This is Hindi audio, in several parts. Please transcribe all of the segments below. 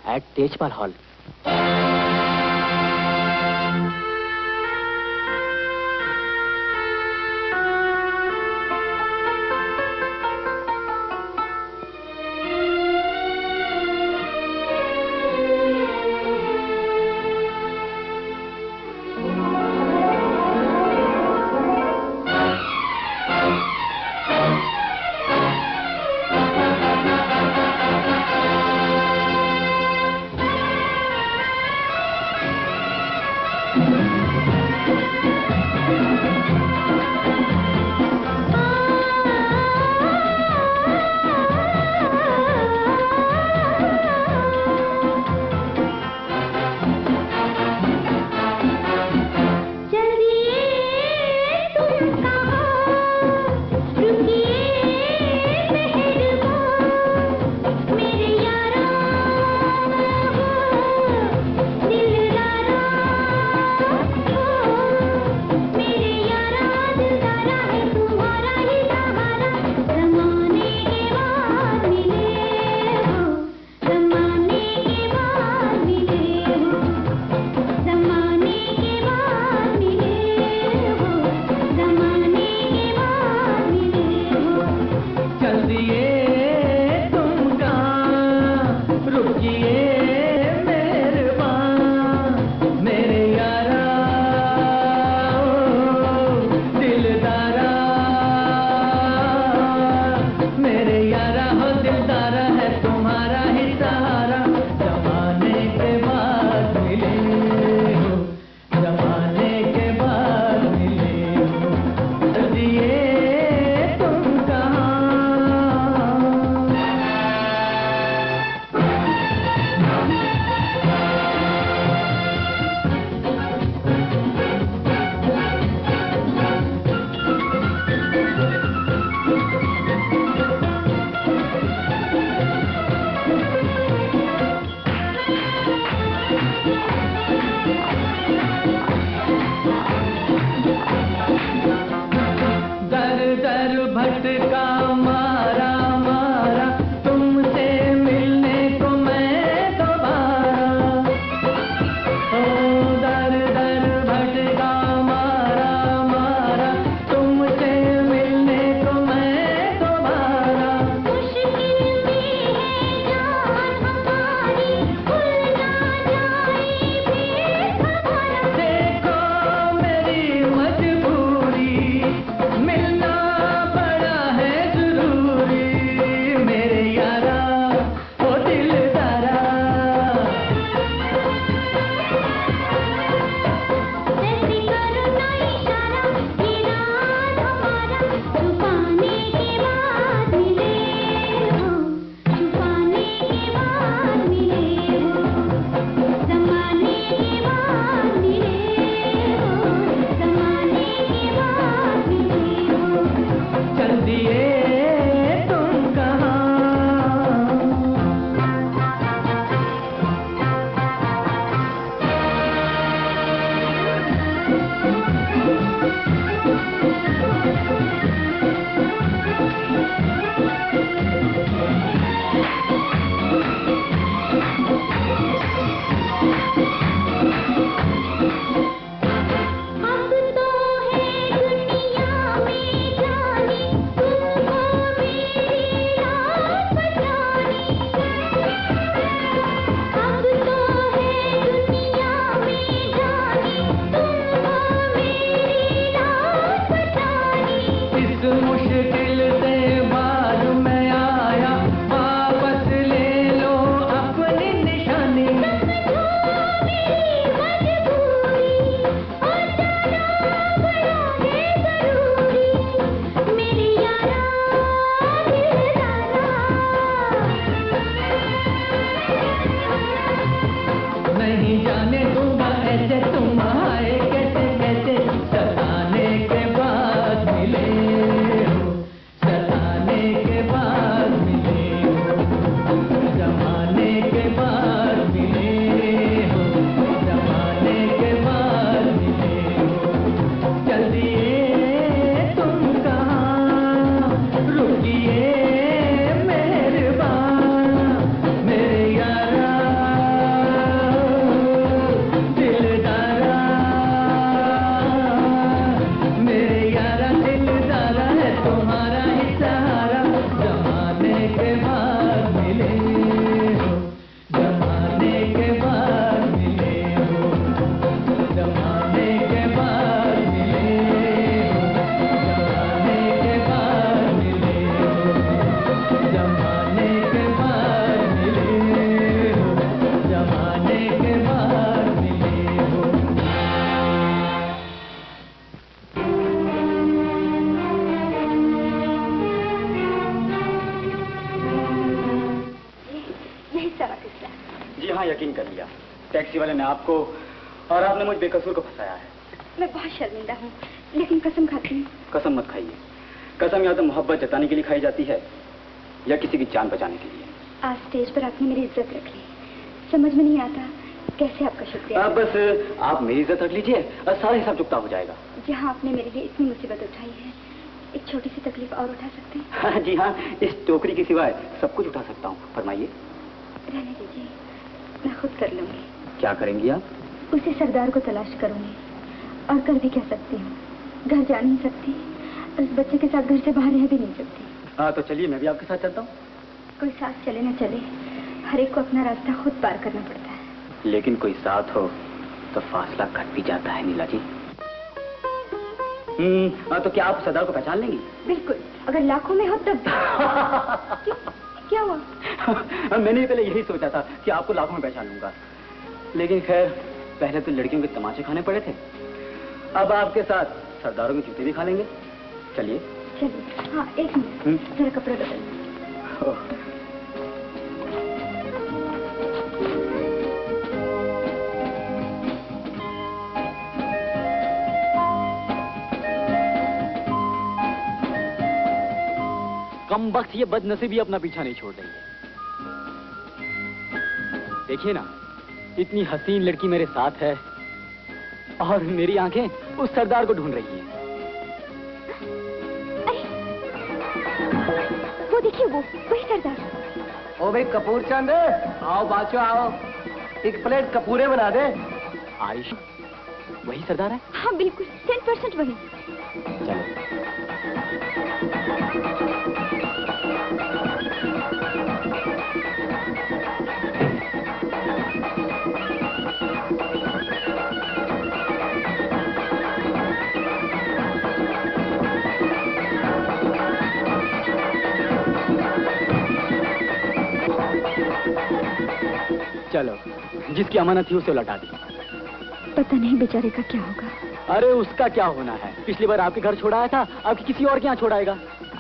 at Tejpal Hall. वही सारा किस्सा। जी हाँ, यकीन कर लिया। टैक्सी वाले ने आपको और आपने मुझ बेकसूर को फंसाया है। मैं बहुत शर्मिंदा हूँ, लेकिन कसम खाती हूँ। कसम मत खाइए। कसम या तो मोहब्बत जताने के लिए खाई जाती है या किसी की जान बचाने के लिए। आज स्टेज पर आपने मेरी इज्जत रख ली, समझ में नहीं आता कैसे आपका शुक्रिया। बस आप मेरी इज्जत रख लीजिए और सारा हिसाब चुकता हो जाएगा। जहाँ आपने मेरे लिए इतनी मुसीबत उठाई है, एक छोटी सी तकलीफ और उठा सकते हैं? हाँ जी हाँ, इस टोकरी के सिवाय सब कुछ उठा सकता हूँ। फरमाइए। रहने दीजिए, मैं खुद कर लूंगी। क्या करेंगी आप? उसी सरदार को तलाश करूंगी और कर भी क्या सकती हूँ। घर जा नहीं सकती और उस बच्चे के साथ घर से बाहर रह भी नहीं सकती। हाँ तो चलिए, मैं भी आपके साथ चलता हूँ। कोई साथ चले न चले, हर एक को अपना रास्ता खुद पार करना पड़ता है। लेकिन कोई साथ हो तो फासला घट भी जाता है नीला जी। तो क्या आप सरदार को पहचान लेंगी? बिल्कुल, अगर लाखों में हो तब। क्या हुआ? मैंने पहले यही सोचा था कि आपको लाखों में पहचान लूंगा, लेकिन खैर पहले तो लड़कियों के तमाचे खाने पड़े थे, अब आपके साथ सरदारों के जूते भी खा लेंगे। चलिए चलिए। हाँ, एक मिनट, जरा कपड़े बदल। कम वक्त ये बदनसीबी अपना पीछा नहीं छोड़ रही है। देखिए ना, इतनी हसीन लड़की मेरे साथ है और मेरी आंखें उस सरदार को ढूंढ रही हैं। वो देखिए, वो वही सरदार। ओ भाई कपूर चंद, आओ बाचो आओ, एक प्लेट कपूरे बना दे। आयुष, वही सरदार है? हाँ बिल्कुल, 10% वही। चलो। चलो, जिसकी अमानत थी उसे लौटा दी। पता नहीं बेचारे का क्या होगा। अरे उसका क्या होना है, पिछली बार आपके घर छोड़ाया था, अब किसी और के यहाँ छोड़ाएगा।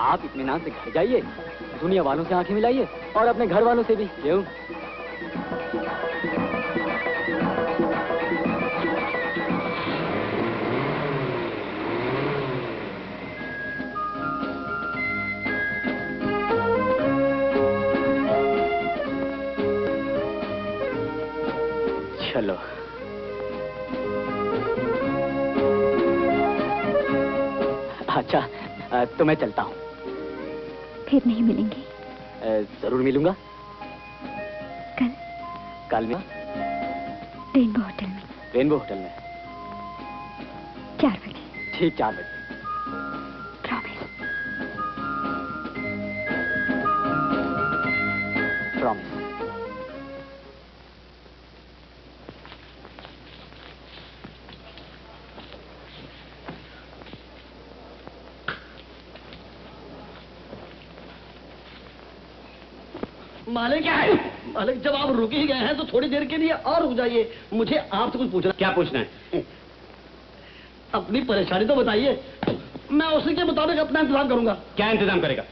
आप इत्मीनान से घर जाइए, दुनिया वालों से आंखें मिलाइए और अपने घर वालों से भी। क्यों? चलो। अच्छा, तो मैं चलता हूँ। फिर नहीं मिलेंगे? जरूर मिलूंगा। कल? कल में? रेनबो होटल में। रेनबो होटल में? 4 बजे। ठीक, 4 बजे। प्रॉमिस? प्रॉमिस। मालिक क्या है? मालिक, जब आप रुक ही गए हैं तो थोड़ी देर के लिए और रुक जाइए। मुझे आपसे कुछ पूछना। क्या पूछना है? अपनी परेशानी तो बताइए, मैं उसी के मुताबिक अपना इंतजाम करूंगा। क्या इंतजाम करेगा?